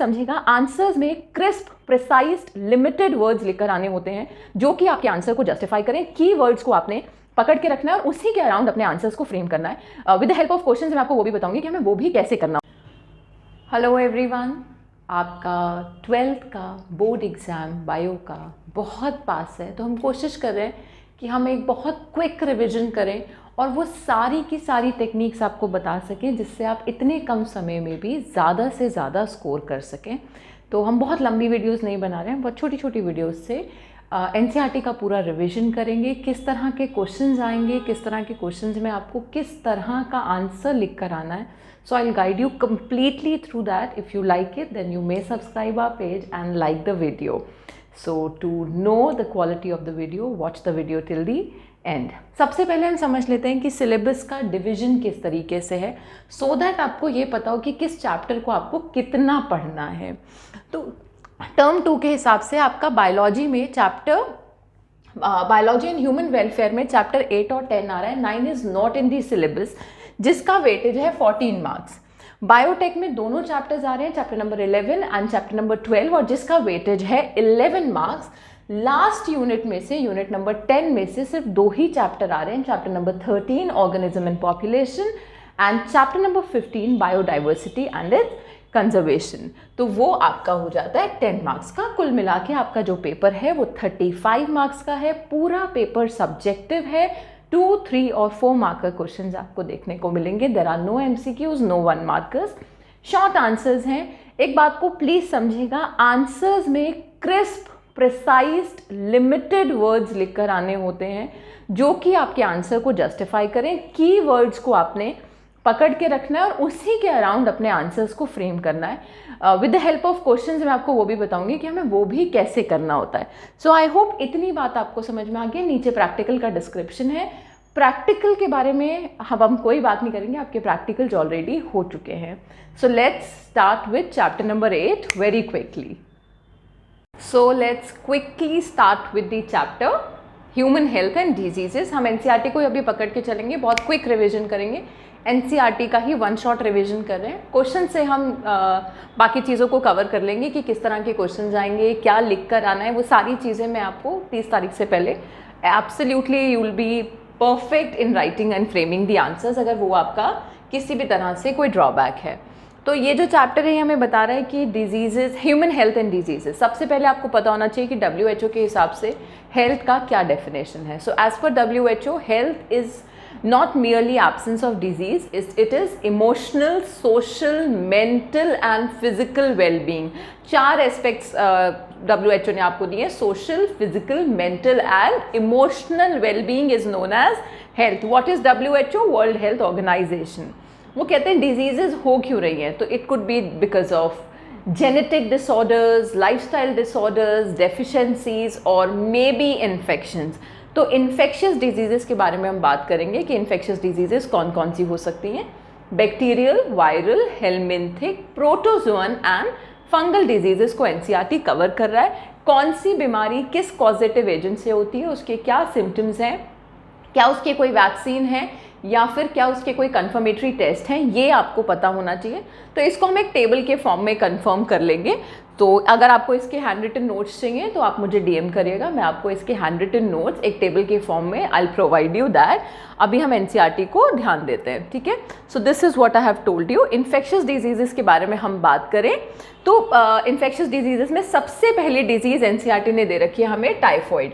समझेगा, आंसर्स में crisp, precise, limited words लिखकर आने होते हैं जो कि आपके आंसर को जस्टिफाई करें। की वर्ड्स को आपने पकड़ के रखना है और उसी के अराउंड अपने आंसर्स को फ्रेम करना है। With the help of questions मैं आपको वो भी बताऊंगी कि हमें वो भी कैसे करना। हेलो एवरीवन, आपका 12th का बोर्ड एग्ज़ाम बायो का बहुत पास है, तो हम कोशिश कर रहे हैं कि हम एक बहुत क्विक रिवीजन करें और वो सारी की सारी टेक्निक्स आपको बता सकें जिससे आप इतने कम समय में भी ज़्यादा से ज़्यादा स्कोर कर सकें। तो हम बहुत लंबी वीडियोस नहीं बना रहे हैं, बहुत छोटी छोटी वीडियोस से एनसीईआरटी का पूरा रिवीजन करेंगे, किस तरह के क्वेश्चंस आएंगे, किस तरह के क्वेश्चंस में आपको किस तरह का आंसर लिख कर आना है। So I'll guide you completely through that. If you like it, then you may subscribe our page and like the video. So to know the quality of the video, watch the video till the end. सबसे पहले हम समझ लेते हैं कि syllabus का division किस तरीके से है, so that आपको ये पता हो कि किस चैप्टर को आपको कितना पढ़ना है। तो टर्म 2 के हिसाब से आपका बायोलॉजी में chapter biology and human welfare में चैप्टर 8 और 10 आ रहा है। 9 is not in the syllabus, जिसका वेटेज है 14 मार्क्स। बायोटेक में दोनों चैप्टर्स आ रहे हैं, chapter number 11 and chapter number 12, और जिसका वेटेज है 11 मार्क्स। लास्ट यूनिट में से, यूनिट नंबर 10 में से सिर्फ 2 ही चैप्टर आ रहे हैं, chapter number 13 organism and population and chapter number 15 biodiversity and it's conservation. तो वो आपका हो जाता है 10 मार्क्स का। कुल मिला के आपका जो पेपर है वो 35 मार्क्स का है। पूरा पेपर सब्जेक्टिव है। 2, 3 और 4 मार्कर क्वेश्चंस आपको देखने को मिलेंगे। There are no MCQs, no 1 markers, short answers हैं। एक बात को प्लीज समझिएगा, आंसर्स में क्रिस्प, प्रिसाइज, लिमिटेड वर्ड्स लिखकर आने होते हैं जो कि आपके आंसर को जस्टिफाई करें। की वर्ड्स को आपने पकड़ के रखना है और उसी के अराउंड अपने आंसर्स को फ्रेम करना है। With the help of questions मैं आपको वो भी बताऊंगी कि हमें वो भी कैसे करना होता है। सो आई होप इतनी बात आपको समझ में आ गई। नीचे प्रैक्टिकल का डिस्क्रिप्शन है। प्रैक्टिकल के बारे में हम कोई बात नहीं करेंगे, आपके प्रैक्टिकल्स ऑलरेडी हो चुके हैं। So let's start with chapter number 8 very quickly. So let's quickly start with the chapter human health and diseases. हम एनसीईआरटी को अभी पकड़ के चलेंगे, बहुत क्विक रिविजन करेंगे। एनसीईआरटी का ही 1 शॉट रिवीजन कर रहे हैं। क्वेश्चन से हम बाकी चीज़ों को कवर कर लेंगे कि किस तरह के क्वेश्चन आएंगे, क्या लिख कर आना है, वो सारी चीज़ें मैं आपको 30 तारीख से पहले absolutely you will be perfect in writing and framing the answers, अगर वो आपका किसी भी तरह से कोई ड्रॉबैक है। तो ये जो चैप्टर है हमें बता रहा है कि diseases, human health and diseases. सबसे पहले आपको पता होना चाहिए कि WHO के हिसाब से हेल्थ का क्या डेफिनेशन है। So as per WHO, health is not merely absence of disease, it is emotional, social, mental and physical well-being। 4 aspects WHO ने आपको दिए, social, physical, mental and emotional well-being is known as health। What is WHO? World Health Organization। वो कहते हैं diseases हो क्यों रही हैं, तो it could be because of genetic disorders, lifestyle disorders, deficiencies और मे बी इन्फेक्शंस। तो इन्फेक्शियस डिजीजेस के बारे में हम बात करेंगे कि इन्फेक्शियस डिजीजेस कौन कौन सी हो सकती हैं। Bacterial, viral, helminthic, protozoan and fungal diseases को एनसीईआरटी कवर कर रहा है। कौन सी बीमारी किस कॉजेटिव एजेंट से होती है, उसके क्या सिम्टम्स हैं, क्या उसके कोई वैक्सीन है या फिर क्या उसके कोई कन्फर्मेटरी टेस्ट हैं, ये आपको पता होना चाहिए। तो इसको हम एक टेबल के फॉर्म में कंफर्म कर लेंगे। तो अगर आपको इसके हैंड रिटन नोट्स चाहिए तो आप मुझे डीएम करिएगा, मैं आपको इसके हैंड रिटन नोट्स एक टेबल के फॉर्म में I will provide you that. अभी हम एनसीईआरटी को ध्यान देते हैं, ठीक है। So this is what I have told you. Infectious diseases के बारे में हम बात करें तो इन्फेक्शियस डिजीजेस में सबसे पहली डिजीज एनसीईआरटी ने दे रखी है हमें टाइफॉइड।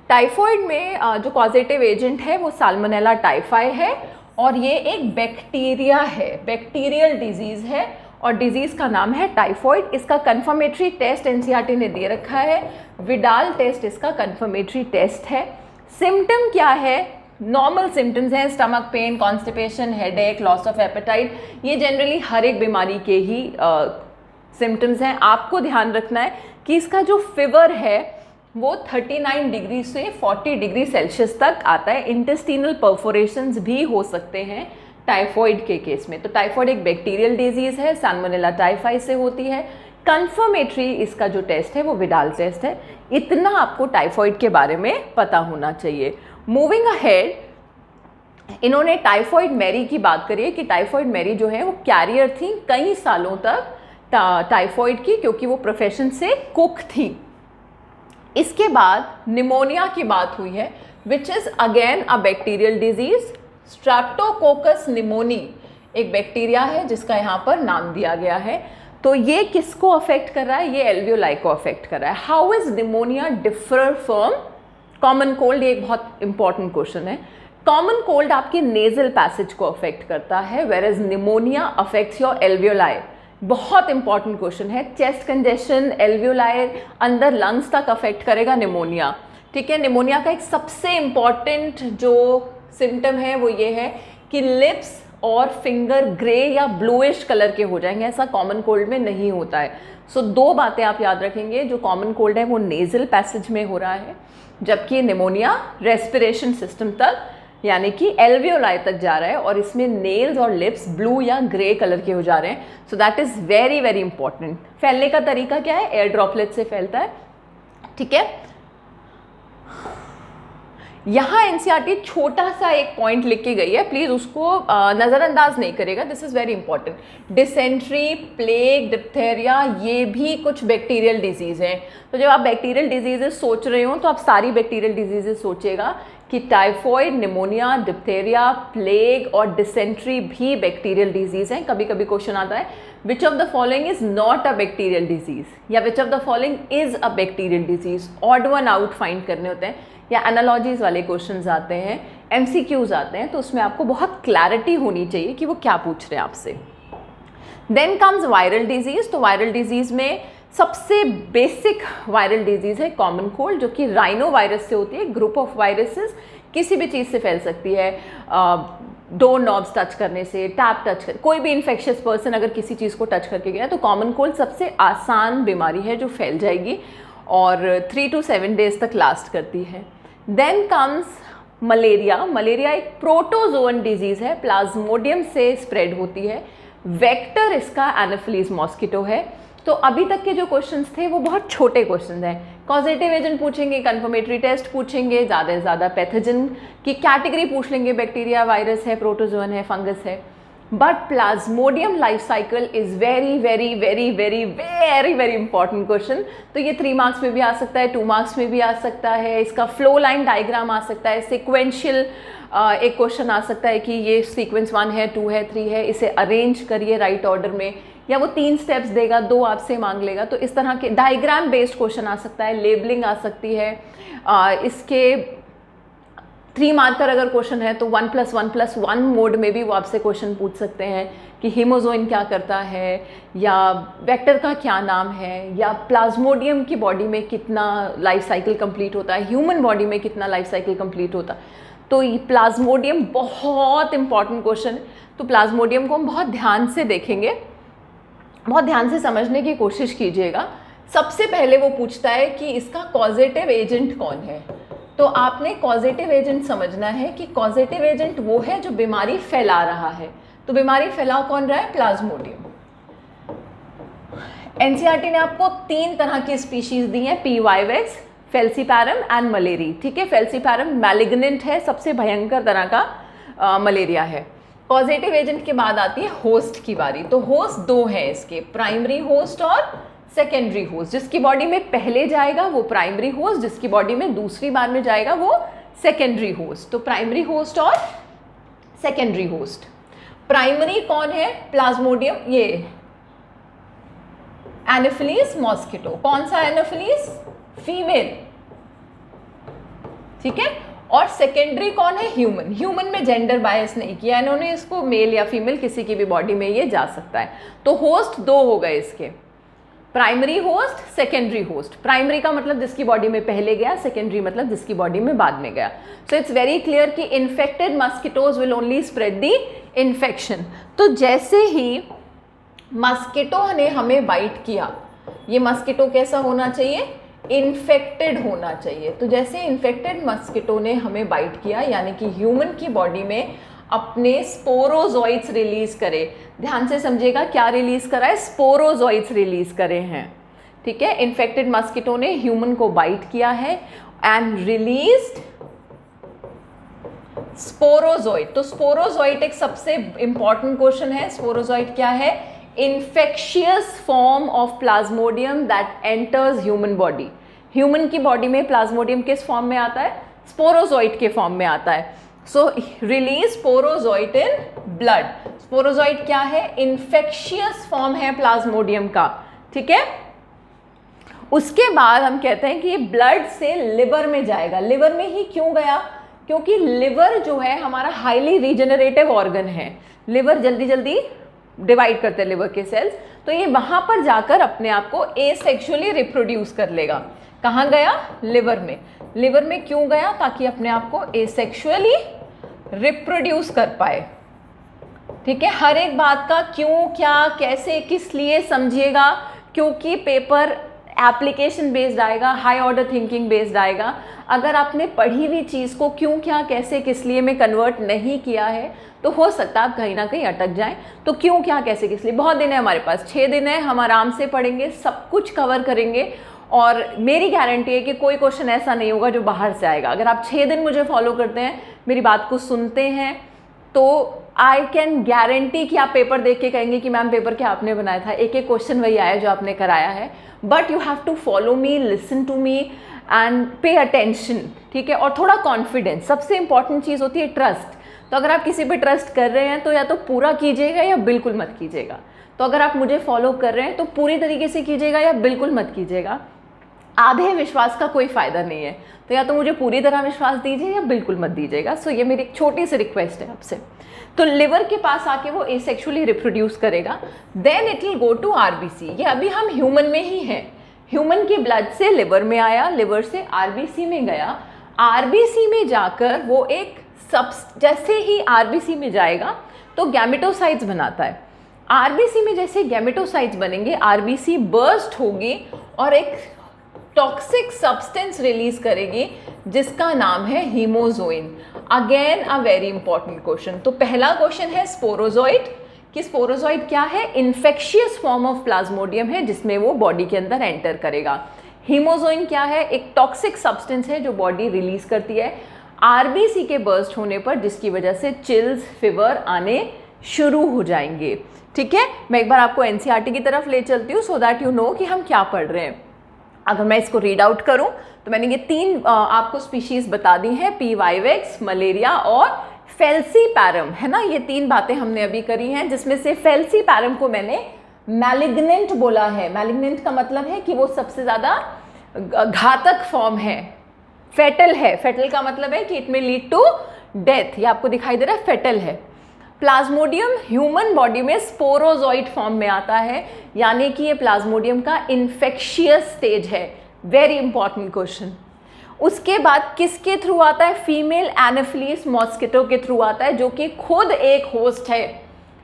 टाइफॉइड में जो कॉजेटिव एजेंट है वो साल्मोनेला टाइफाई है और ये एक बैक्टीरिया है, बैक्टीरियल डिजीज है और डिजीज का नाम है टाइफॉइड। इसका कंफर्मेटरी टेस्ट एनसीईआरटी ने दे रखा है, विडाल टेस्ट इसका कंफर्मेटरी टेस्ट है। सिम्टम क्या है? नॉर्मल सिम्टम्स हैं, stomach pain, constipation, headache, loss of appetite. ये जनरली हर एक बीमारी के ही सिम्टम्स हैं। आपको ध्यान रखना है कि इसका जो फीवर है वो 39 डिग्री से 40 डिग्री सेल्सियस तक आता है। इंटेस्टिनल परफोरेशंस भी हो सकते हैं टाइफॉइड के केस में। तो टाइफॉइड एक बैक्टीरियल डिजीज है, साल्मोनेला टाइफाई से होती है। कंफर्मेटरी इसका जो टेस्ट है वो विडाल टेस्ट है। इतना आपको टाइफॉइड के बारे में पता होना चाहिए। मूविंग अहेड, इन्होंने टाइफॉइड मैरी की बात करी है कि टाइफॉइड मैरी जो है वो कैरियर थी कई सालों तक टाइफॉइड की, क्योंकि वो प्रोफेशन से कुक थी। इसके बाद निमोनिया की बात हुई है, which is again a bacterial disease. Streptococcus pneumoniae एक बैक्टीरिया है जिसका यहाँ पर नाम दिया गया है। तो ये किसको अफेक्ट कर रहा है? ये एल्वियोलाई को अफेक्ट कर रहा है। How is pneumonia differ from common cold? ये एक बहुत इंपॉर्टेंट क्वेश्चन है। कॉमन कोल्ड आपके नेजल पैसेज को अफेक्ट करता है, whereas pneumonia affects your alveoli. बहुत इंपॉर्टेंट क्वेश्चन है। चेस्ट कंजेशन, एल्वियोलाई, अंदर लंग्स तक अफेक्ट करेगा निमोनिया। ठीक है, निमोनिया का एक सबसे इंपॉर्टेंट जो सिम्टम है वो ये है कि लिप्स और फिंगर ग्रे या ब्लूइश कलर के हो जाएंगे। ऐसा कॉमन कोल्ड में नहीं होता है। सो दो बातें आप याद रखेंगे, जो कॉमन कोल्ड है वो नेजल पैसेज में हो रहा है, जबकि निमोनिया रेस्पिरेशन सिस्टम तक यानी कि एल्वियोलाई तक जा रहा है, और इसमें नेल्स और लिप्स ब्लू या ग्रे कलर के हो जा रहे हैं। So that is very very important. फैलने का तरीका क्या है? एयर ड्रॉपलेट से फैलता है। ठीक है, यहाँ एनसीईआरटी छोटा सा एक पॉइंट लिख के गई है, प्लीज उसको नज़रअंदाज नहीं करेगा, this is very important. Dysentery, plague, diphtheria, ये भी कुछ बैक्टीरियल डिजीज़ हैं। तो जब आप बैक्टीरियल डिजीजेज सोच रहे हो तो आप सारी बैक्टीरियल डिजीजेज सोचेगा कि टाइफॉइड, निमोनिया, डिप्थेरिया, प्लेग और डिसेंट्री भी बैक्टीरियल डिजीज़ हैं। कभी कभी क्वेश्चन आता है which of the following is not a bacterial disease, या which of the following is a bacterial disease. Odd one out find करने होते हैं, या एनालॉजीज वाले क्वेश्चंस आते हैं, एमसीक्यूज आते हैं, तो उसमें आपको बहुत क्लैरिटी होनी चाहिए कि वो क्या पूछ रहे हैं आपसे। Then comes viral disease. तो वायरल डिजीज़ में सबसे बेसिक वायरल डिजीज़ है कॉमन कोल्ड, जो कि राइनो वायरस से होती है। ग्रुप ऑफ वायरसेस किसी भी चीज़ से फैल सकती है, डोर नॉब्स टच करने से, टैप टच कर, कोई भी इन्फेक्शियस पर्सन अगर किसी चीज़ को टच करके गया, तो कॉमन कोल्ड सबसे आसान बीमारी है जो फैल जाएगी और 3 to 7 डेज तक लास्ट करती है। Then comes malaria. मलेरिया एक प्रोटोजोअन डिजीज़ है, प्लाज्मोडियम से स्प्रेड होती है। वेक्टर इसका एनाफिलीज मॉस्किटो है। तो अभी तक के जो क्वेश्चंस थे वो बहुत छोटे क्वेश्चंस हैं। कॉजेटिव एजेंट पूछेंगे, कन्फर्मेटरी टेस्ट पूछेंगे, ज़्यादा से ज़्यादा पैथोजन की कैटेगरी पूछ लेंगे, बैक्टीरिया, वायरस है, प्रोटोजोअन है, फंगस है। But Plasmodium life cycle is very very very very very very important question. तो ये 3 मार्क्स में भी आ सकता है, 2 मार्क्स में भी आ सकता है। इसका फ्लो लाइन डायग्राम आ सकता है, सिक्वेंशियल एक क्वेश्चन आ सकता है कि ये सीक्वेंस 1 है, 2 है, 3 है, इसे अरेंज करिए राइट ऑर्डर में, या वो 3 स्टेप्स देगा, 2 आपसे मांग लेगा। तो इस तरह के डायग्राम बेस्ड क्वेश्चन आ सकता है, लेबलिंग आ सकती है। इसके 3 मार्कर अगर क्वेश्चन है तो 1+1+1 मोड में भी वो आपसे क्वेश्चन पूछ सकते हैं कि हीमोजोइन क्या करता है, या वेक्टर का क्या नाम है, या प्लाज्मोडियम की बॉडी में कितना लाइफ साइकिल कंप्लीट होता है, ह्यूमन बॉडी में कितना लाइफ साइकिल कंप्लीट होता है। तो ये प्लाज्मोडियम बहुत इंपॉर्टेंट क्वेश्चन है। तो प्लाज्मोडियम को हम बहुत ध्यान से देखेंगे, बहुत ध्यान से समझने की कोशिश कीजिएगा। सबसे पहले वो पूछता है कि इसका कॉजेटिव एजेंट कौन है। तो आपने कॉजेटिव एजेंट समझना है कि कॉजेटिव एजेंट वो है जो बीमारी फैला रहा है। तो बीमारी फैला कौन रहा है? प्लाज्मोडियम। एनसीईआरटी ने आपको 3 तरह की स्पीशीज दी हैं, P vivax, falciparum and malariae. ठीक है, फेल्सीपैरम मैलिग्नेंट है, सबसे भयंकर तरह का मलेरिया है। पॉजिटिव एजेंट के बाद आती है होस्ट की बारी। तो होस्ट 2 हैं इसके, प्राइमरी होस्ट और सेकेंडरी होस्ट। जिसकी बॉडी में पहले जाएगा वो प्राइमरी होस्ट, जिसकी बॉडी में दूसरी बार में जाएगा वो सेकेंडरी होस्ट। तो प्राइमरी होस्ट और सेकेंडरी होस्ट। प्राइमरी कौन है? प्लाज्मोडियम, ये एनाफिलीज मॉस्किटो। कौन सा एनाफिलीज? फीमेल। ठीक है। और सेकेंडरी कौन है? ह्यूमन। ह्यूमन में जेंडर बायस नहीं किया इन्होंने, इसको मेल या फीमेल किसी की भी बॉडी में ये जा सकता है। तो होस्ट 2 हो गए इसके, primary host, secondary host. Primary का मतलब जिसकी बॉडी में पहले गया, सेकेंडरी मतलब जिसकी बॉडी में बाद में गया। सो इट्स वेरी क्लियर कि infected mosquitoes will only spread the infection. तो जैसे ही मस्किटो ने हमें बाइट किया, ये मस्किटो कैसा होना चाहिए? इन्फेक्टेड होना चाहिए। तो जैसे इन्फेक्टेड मस्किटो ने हमें बाइट किया, यानी कि ह्यूमन की बॉडी में अपने स्पोरोजोइड्स रिलीज करे। ध्यान से समझिएगा, क्या रिलीज करा है? स्पोरोजोइड्स रिलीज करे हैं। ठीक है, इन्फेक्टेड मस्किटो ने ह्यूमन को बाइट किया है एंड रिलीज्ड स्पोरोजोइड। तो स्पोरोजोइड एक सबसे इंपॉर्टेंट क्वेश्चन है। स्पोरोजोइड क्या है? Infectious form of plasmodium that enters human body. Human की बॉडी में प्लाज्मोडियम किस फॉर्म में आता है? स्पोरोजोइट के फॉर्म में आता है। So release sporozoite in blood. Sporozoite क्या है? इन्फेक्शियस फॉर्म है प्लाज्मोडियम का, ठीक है। उसके बाद हम कहते हैं कि ये ब्लड से लिवर में जाएगा। लिवर में ही क्यों गया? क्योंकि लिवर जो है हमारा हाईली रीजनरेटिव ऑर्गन है। लिवर जल्दी जल्दी डिवाइड करते हैं लिवर के सेल्स, तो ये वहां पर जाकर अपने आप को एसेक्सुअली रिप्रोड्यूस कर लेगा। कहाँ गया? लिवर में। लिवर में क्यों गया? ताकि अपने आप को एसेक्सुअली रिप्रोड्यूस कर पाए, ठीक है। हर एक बात का क्यों, क्या, कैसे, किस लिए समझिएगा, क्योंकि पेपर एप्लीकेशन बेस्ड आएगा, हाई ऑर्डर थिंकिंग बेस्ड आएगा। अगर आपने पढ़ी हुई चीज़ को क्यों, क्या, कैसे, किस लिए में कन्वर्ट नहीं किया है तो हो सकता है आप कहीं ना कहीं अटक जाएं। तो क्यों, क्या, कैसे, किस लिए, बहुत दिन है हमारे पास, 6 दिन है, हम आराम से पढ़ेंगे, सब कुछ कवर करेंगे और मेरी गारंटी है कि कोई क्वेश्चन ऐसा नहीं होगा जो बाहर से आएगा। अगर आप 6 दिन मुझे फॉलो करते हैं, मेरी बात को सुनते हैं, तो आई कैन गारंटी कि आप पेपर देख के कहेंगे कि मैम पेपर क्या आपने बनाया था, एक एक क्वेश्चन वही आया जो आपने कराया है। But you have to follow me, listen to me and pay attention, ठीक है। और थोड़ा कॉन्फिडेंस, सबसे इंपॉर्टेंट चीज़ होती है ट्रस्ट। तो अगर आप किसी पे ट्रस्ट कर रहे हैं तो या तो पूरा कीजिएगा या बिल्कुल मत कीजिएगा। तो अगर आप मुझे फॉलो कर रहे हैं तो पूरी तरीके से कीजिएगा या बिल्कुल मत कीजिएगा। आधे विश्वास का कोई फ़ायदा नहीं है, तो या तो मुझे पूरी तरह विश्वास दीजिए या बिल्कुल मत दीजिएगा। सो ये मेरी एक छोटी सी रिक्वेस्ट है आपसे। तो लिवर के पास आके वो एसेक्सुअली रिप्रोड्यूस करेगा, then it will go to RBC. ये अभी हम ह्यूमन में ही हैं। ह्यूमन की ब्लड से लिवर में आया, लिवर से आरबीसी में गया, आरबीसी में जाकर वो एक जैसे ही आरबीसी में जाएगा तो गैमेटोसाइट्स बनाता है। आरबीसी में जैसे गैमेटोसाइट्स बनेंगे, आरबीसी बर्स्ट होगी और एक टॉक्सिक सब्सटेंस रिलीज करेगी जिसका नाम है hemozoin. Again a very important question. तो पहला क्वेश्चन है स्पोरोजोइट, कि स्पोरोजोइट क्या है? इन्फेक्शियस फॉर्म ऑफ प्लाज्मोडियम है जिसमें वो बॉडी के अंदर एंटर करेगा। हीमोजोइन क्या है? एक टॉक्सिक सब्सटेंस है जो बॉडी रिलीज करती है आरबीसी के बर्स्ट होने पर, जिसकी वजह से चिल्स, फीवर आने शुरू हो जाएंगे, ठीक है। मैं एक बार आपको एनसीईआरटी की तरफ ले चलती हूँ सो दैट यू नो कि हम क्या पढ़ रहे हैं। अगर मैं इसको रीड आउट करूं तो मैंने ये 3 आपको स्पीशीज बता दी हैं, पी वाइवेक्स, मलेरिया और फेल्सीपैरम, है ना। ये 3 बातें हमने अभी करी हैं, जिसमें से फेल्सीपैरम को मैंने मैलिग्नेंट बोला है। मैलिग्नेंट का मतलब है कि वो सबसे ज़्यादा घातक फॉर्म है। फेटल है, फेटल का मतलब है कि इट में लीड टू डेथ। ये आपको दिखाई दे रहा है, फेटल है। प्लाज्मोडियम ह्यूमन बॉडी में स्पोरोजोइट फॉर्म में आता है, यानी कि ये प्लाज्मोडियम का इन्फेक्शियस स्टेज है। Very important question. उसके बाद किसके थ्रू आता है? फीमेल एनाफिलीज मॉस्किटो के थ्रू आता है, जो कि खुद एक होस्ट है,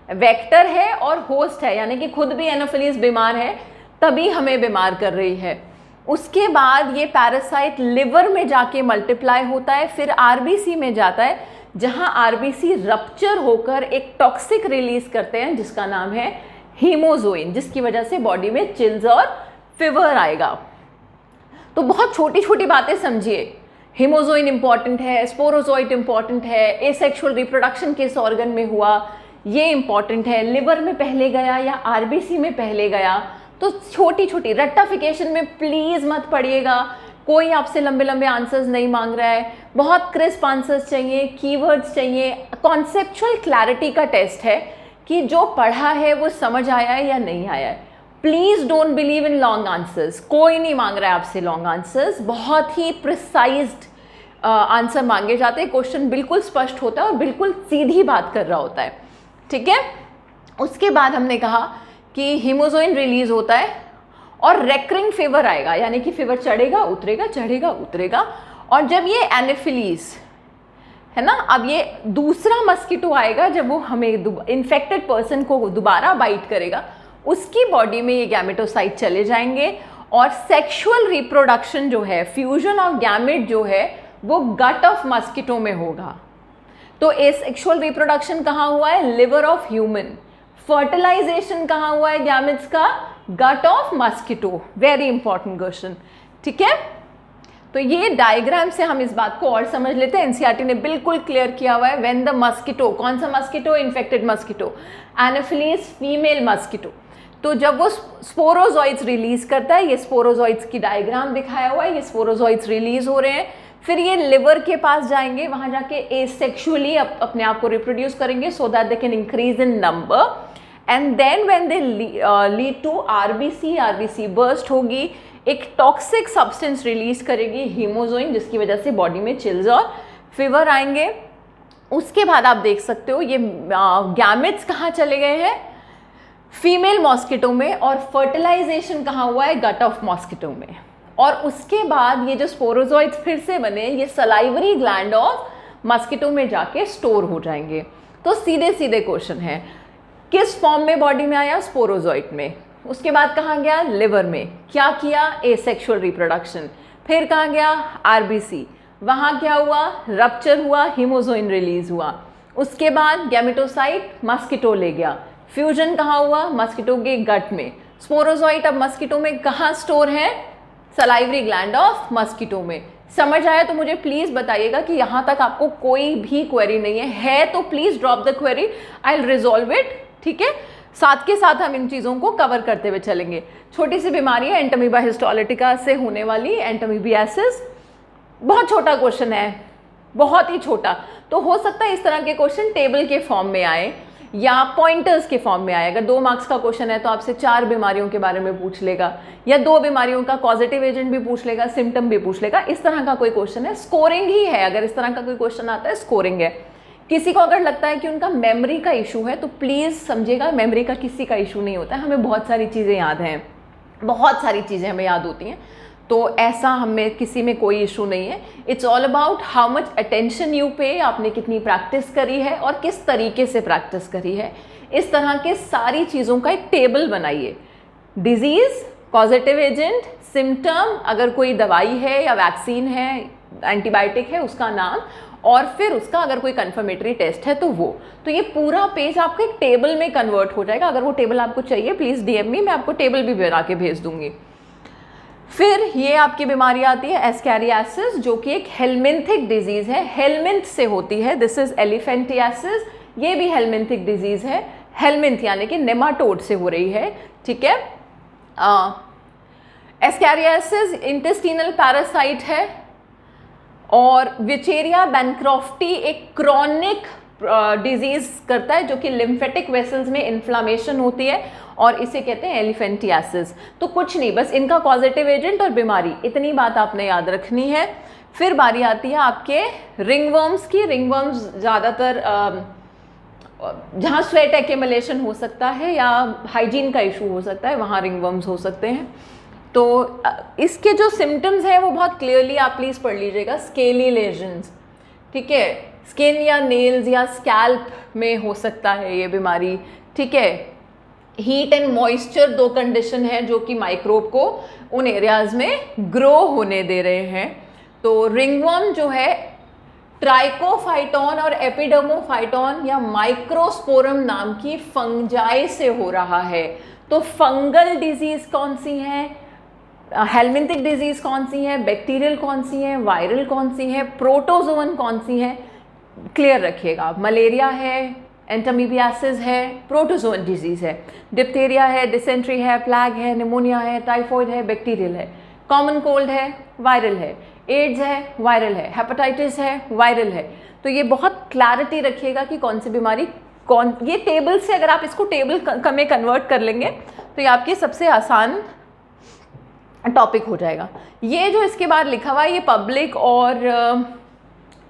वेक्टर है और होस्ट है, यानी कि खुद भी एनाफिलीज बीमार है तभी हमें बीमार कर रही है। उसके बाद ये पैरासाइट लिवर में जाके मल्टीप्लाई होता है, फिर आरबीसी में जाता है, जहां आरबीसी रप्चर होकर एक टॉक्सिक रिलीज करते हैं जिसका नाम है हीमोजोइन, जिसकी वजह से बॉडी में चिल्स और फीवर आएगा। तो बहुत छोटी छोटी बातें समझिए। हीमोजोइन इंपॉर्टेंट है, स्पोरोजोइट इंपॉर्टेंट है, एसेक्सुअल रिप्रोडक्शन किस ऑर्गन में हुआ ये इंपॉर्टेंट है, लिवर में पहले गया या आरबीसी में पहले गया। तो छोटी छोटी रट्टाफिकेशन में प्लीज़ मत पढ़िएगा। कोई आपसे लंबे लंबे आंसर्स नहीं मांग रहा है, बहुत क्रिस्प आंसर्स चाहिए, कीवर्ड्स चाहिए। कॉन्सेप्चुअल क्लैरिटी का टेस्ट है कि जो पढ़ा है वो समझ आया है या नहीं आया है। Please don't believe in long answers. कोई नहीं मांग रहा है आपसे लॉन्ग आंसर्स, बहुत ही प्रिसाइज्ड आंसर मांगे जाते हैं। क्वेश्चन बिल्कुल स्पष्ट होता है और बिल्कुल सीधी बात कर रहा होता है, ठीक है। उसके बाद हमने कहा कि हीमोजोइन रिलीज होता है और रेकरिंग फीवर आएगा, यानी कि फीवर चढ़ेगा उतरेगा, चढ़ेगा उतरेगा। और जब ये एनाफिलीज है ना, अब ये दूसरा मस्कीटो आएगा, जब वो हमें इन्फेक्टेड पर्सन को दोबारा बाइट करेगा, उसकी बॉडी में ये गैमेटोसाइट चले जाएंगे और सेक्सुअल रिप्रोडक्शन जो है, फ्यूजन ऑफ गैमेट जो है, वो गट ऑफ मस्कीटो में होगा। तो एसेक्सुअल रिप्रोडक्शन कहाँ हुआ है? Liver of human. फर्टिलाइजेशन कहाँ हुआ है गैमेट्स का? Gut of mosquito. Very important question, ठीक है। तो ये डायग्राम से हम इस बात को और समझ लेते हैं। एनसीईआरटी ने बिल्कुल क्लियर किया हुआ है। व्हेन द मस्कीटो, कौन सा mosquito? Infected mosquito, Anopheles female mosquito. तो जब वो स्पोरोजोइट्स रिलीज करता है, ये स्पोरोजोइट्स की डायग्राम दिखाया हुआ है, ये स्पोरोजोइट्स रिलीज हो रहे हैं, फिर ये लिवर के पास जाएंगे, वहां जाके एसेक्सुअली अपने आप को रिप्रोड्यूस करेंगे so that they can increase in number, and then when they lead to RBC, RBC burst होगी, एक टॉक्सिक सब्सटेंस रिलीज करेगी हीमोजोइन, जिसकी वजह से बॉडी में चिल्स और फीवर आएंगे। उसके बाद आप देख सकते हो ये गैमेट्स कहाँ चले गए हैं, फीमेल मॉस्किटो में, और फर्टिलाइजेशन कहाँ हुआ है, गट ऑफ मॉस्किटो में। और उसके बाद ये जो स्पोरोजोइट्स फिर से बने, ये सलाइवरी ग्लैंड ऑफ मॉस्किटो में जाके स्टोर हो जाएंगे। तो सीधे सीधे क्वेश्चन है, किस फॉर्म में बॉडी में आया, स्पोरोजोइट में, उसके बाद कहाँ गया, लिवर में, क्या किया, एसेक्सुअल रिप्रोडक्शन, फिर कहाँ गया, आरबीसी, वहाँ क्या हुआ, रप्चर हुआ, हीमोजोइन रिलीज हुआ, उसके बाद गैमेटोसाइट मॉस्किटो ले गया, फ्यूजन कहाँ हुआ, मॉस्किटो के गट में, स्पोरोजोइट अब मॉस्किटो में कहाँ स्टोर है, सलाइवरी ग्लैंड ऑफ मॉस्किटो में। समझ आया तो मुझे प्लीज़ बताइएगा कि यहाँ तक आपको कोई भी क्वेरी नहीं है तो please drop the query, I will resolve it, ठीक है। साथ के साथ हम इन चीज़ों को कवर करते हुए चलेंगे। छोटी सी बीमारी है एंटोमीबा हिस्टोलिटिका से होने वाली एंटोमीबियासिस, बहुत छोटा क्वेश्चन है, बहुत ही छोटा, तो हो सकता है इस तरह के क्वेश्चन टेबल के फॉर्म में आए या पॉइंटर्स के फॉर्म में आए। अगर 2 मार्क्स का क्वेश्चन है तो आपसे 4 बीमारियों के बारे में पूछ लेगा, या 2 बीमारियों का कॉजेटिव एजेंट भी पूछ लेगा, सिम्टम भी पूछ लेगा, इस तरह का कोई क्वेश्चन है, स्कोरिंग ही है। अगर इस तरह का कोई क्वेश्चन आता है स्कोरिंग है। किसी को अगर लगता है कि उनका मेमोरी का इशू है तो प्लीज़ समझिएगा, मेमोरी का किसी का इशू नहीं होता है, हमें बहुत सारी चीज़ें याद हैं, बहुत सारी चीज़ें हमें याद होती हैं, तो ऐसा हमें किसी में कोई इशू नहीं है। It's all about how much attention you पे, आपने कितनी प्रैक्टिस करी है और किस तरीके से प्रैक्टिस करी है। इस तरह के सारी चीज़ों का एक टेबल बनाइए, डिजीज़, कॉजेटिव एजेंट, सिम्टम, अगर कोई दवाई है या वैक्सीन है, एंटीबायोटिक है, उसका नाम, और फिर उसका अगर कोई कंफर्मेटरी टेस्ट है तो वो, तो ये पूरा पेज आपका एक टेबल में कन्वर्ट हो जाएगा। अगर वो टेबल आपको चाहिए प्लीज़ डीएम मी, मैं आपको टेबल भी बना के भेज दूंगी। फिर ये आपकी बीमारी आती है एस्कैरियासिस, जो कि एक हेलमिंथिक डिजीज़ है, हेलमिंथ से होती है, दिस इज एलिफेंटियासिस, ये भी हेलमिंथिक डिजीज़ है, हेलमिंथ यानी कि नेमाटोड से हो रही है, ठीक है। एस्कैरियासिस इंटेस्टिनल पैरासाइट है, और विचेरिया बैनक्रॉफ्टी एक क्रॉनिक डिजीज़ करता है जो कि लिम्फेटिक वेसल्स में इन्फ्लामेशन होती है, और इसे कहते हैं एलिफेंटियासिस। तो कुछ नहीं, बस इनका कॉजेटिव एजेंट और बीमारी, इतनी बात आपने याद रखनी है। फिर बारी आती है आपके रिंगवर्म्स की। रिंगवर्म्स ज़्यादातर जहाँ स्वेट एक्यूमुलेशन हो सकता है या हाइजीन का इशू हो सकता है, वहाँ रिंगवर्म्स हो सकते हैं। तो इसके जो सिम्टम्स हैं वो बहुत क्लियरली आप प्लीज़ पढ़ लीजिएगा। स्केली लेजन्स, ठीक है, स्किन या नेल्स या स्कैल्प में हो सकता है ये बीमारी, ठीक है। हीट एंड मॉइस्चर 2 कंडीशन है जो कि माइक्रोब को उन एरियाज़ में ग्रो होने दे रहे हैं। तो रिंगवर्म जो है ट्राइकोफाइटॉन और एपिडर्मोफाइटॉन या माइक्रोस्पोरम नाम की फंजाई से हो रहा है। तो फंगल डिजीज़ कौन सी है, हेलमिंथिक डिजीज़ कौन सी है, बैक्टीरियल कौन सी है, वायरल कौन सी है, प्रोटोजोवन कौन सी है, क्लियर रखिएगा। मलेरिया है, एंटोमीबियासिस है, प्रोटोजोवन डिजीज़ है, डिप्थीरिया है, डिसेंट्री है, प्लैग है, निमोनिया है, टाइफॉइड है, बैक्टीरियल है, कॉमन कोल्ड है, वायरल है, एड्स है, वायरल है, हेपेटाइटिस है, वायरल है। तो ये बहुत क्लैरिटी रखिएगा कि कौन सी बीमारी कौन, ये टेबल से अगर आप इसको टेबल में कन्वर्ट कर लेंगे तो ये आपकी सबसे आसान टॉपिक हो जाएगा। ये जो इसके बाद लिखा हुआ है ये पब्लिक और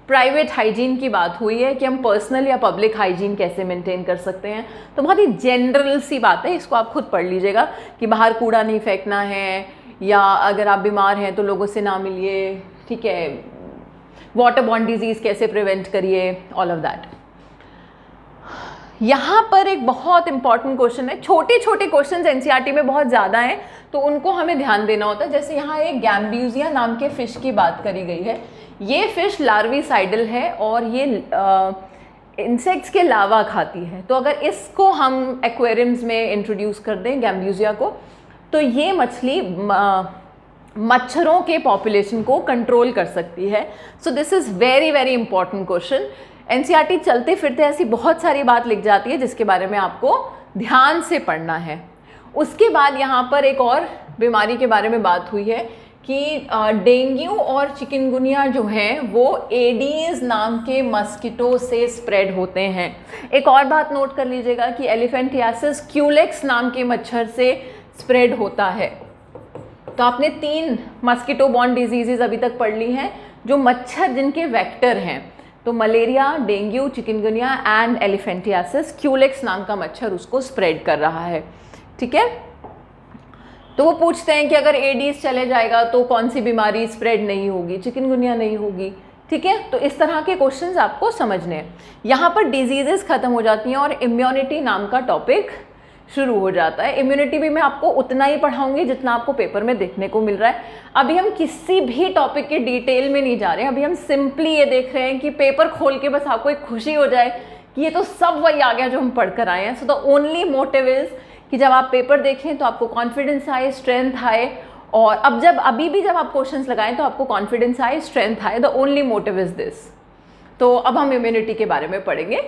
प्राइवेट हाइजीन की बात हुई है कि हम पर्सनल या पब्लिक हाइजीन कैसे मेंटेन कर सकते हैं। तो बहुत ही जनरल सी बात है, इसको आप खुद पढ़ लीजिएगा कि बाहर कूड़ा नहीं फेंकना है, या अगर आप बीमार हैं तो लोगों से ना मिलिए, ठीक है, वाटर बॉर्न डिजीज़ कैसे प्रिवेंट करिए, ऑल ऑफ दैट। यहाँ पर एक बहुत इंपॉर्टेंट क्वेश्चन है, छोटे छोटे क्वेश्चन एनसीईआरटी में बहुत ज़्यादा हैं तो उनको हमें ध्यान देना होता है। जैसे यहाँ एक गैम्ब्यूजिया नाम के फ़िश की बात करी गई है। ये फ़िश लार्विसाइडल है और ये इंसेक्ट्स के लावा खाती है। तो अगर इसको हम एक्वेरियम्स में इंट्रोड्यूस कर दें गैम्ब्यूजिया को, तो ये मछली मच्छरों के पॉपुलेशन को कंट्रोल कर सकती है। So this is very very important question. NCERT चलते फिरते ऐसी बहुत सारी बात लिख जाती है जिसके बारे में आपको ध्यान से पढ़ना है। उसके बाद यहाँ पर एक और बीमारी के बारे में बात हुई है कि डेंगू और चिकनगुनिया जो हैं वो एडीज नाम के मस्किटो से स्प्रेड होते हैं। एक और बात नोट कर लीजिएगा कि एलिफेंटियासिस क्यूलेक्स नाम के मच्छर से स्प्रेड होता है। तो आपने 3 मस्किटो बॉर्न डिजीजेज अभी तक पढ़ ली हैं जो मच्छर जिनके वेक्टर हैं। तो malaria, dengue, chikungunya and elephantiasis, Culex नाम का मच्छर उसको स्प्रेड कर रहा है। ठीक है, तो वो पूछते हैं कि अगर एडीज चले जाएगा तो कौन सी बीमारी स्प्रेड नहीं होगी, चिकनगुनिया नहीं होगी। ठीक है, तो इस तरह के क्वेश्चंस आपको समझने हैं। यहाँ पर डिजीजेस खत्म हो जाती हैं और इम्यूनिटी नाम का टॉपिक शुरू हो जाता है। इम्यूनिटी भी मैं आपको उतना ही पढ़ाऊंगी जितना आपको पेपर में देखने को मिल रहा है। अभी हम किसी भी टॉपिक के डिटेल में नहीं जा रहे हैं, अभी हम सिंपली ये देख रहे हैं कि पेपर खोल के बस आपको एक खुशी हो जाए कि ये तो सब वही आ गया जो हम पढ़ कर आए हैं। So the only motive is कि जब आप पेपर देखें तो आपको कॉन्फिडेंस आए, स्ट्रेंथ आए, और अभी भी जब आप क्वेश्चंस लगाएं तो आपको कॉन्फिडेंस आए, स्ट्रेंथ आए। The only motive is this. तो अब हम इम्यूनिटी के बारे में पढ़ेंगे।